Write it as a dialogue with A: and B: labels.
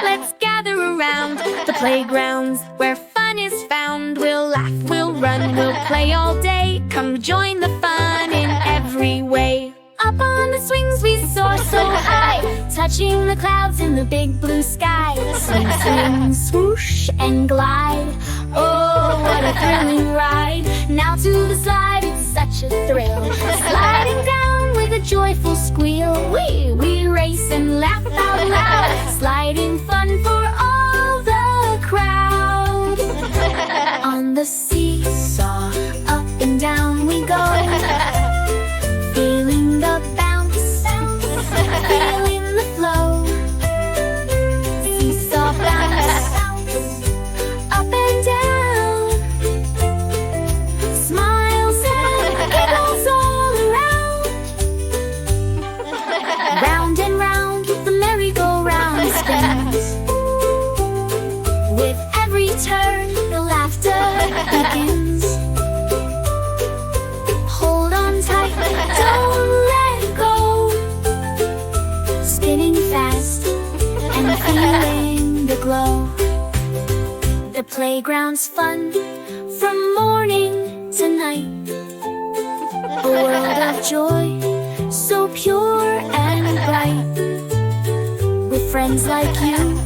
A: let's gather around the playgrounds where fun is found. We'll laugh, we'll run, we'll play all day. Come join the fun in every way. Up on the swings we soar so high, touching the clouds in the big blue sky. Swing, swing, swoosh and glide. Oh, what a thrilling ride. Now to the slide, it's such a thrill. Sliding down with a joyful squeal. We race and laugh out loud. Sliding fun for all the crowd. On the seesaw, up and down we go. Feeling the bounce, feeling the flow. Seesaw bounce, up and down. Smiles and giggles all around. Round and round the merry-go-round spins. With every turn the laughter begins. Hold on tight, don't let go. Spinning fast and feeling the glow. The playground's fun from morning to night. A world of joy, so pure and bright. With friends like you,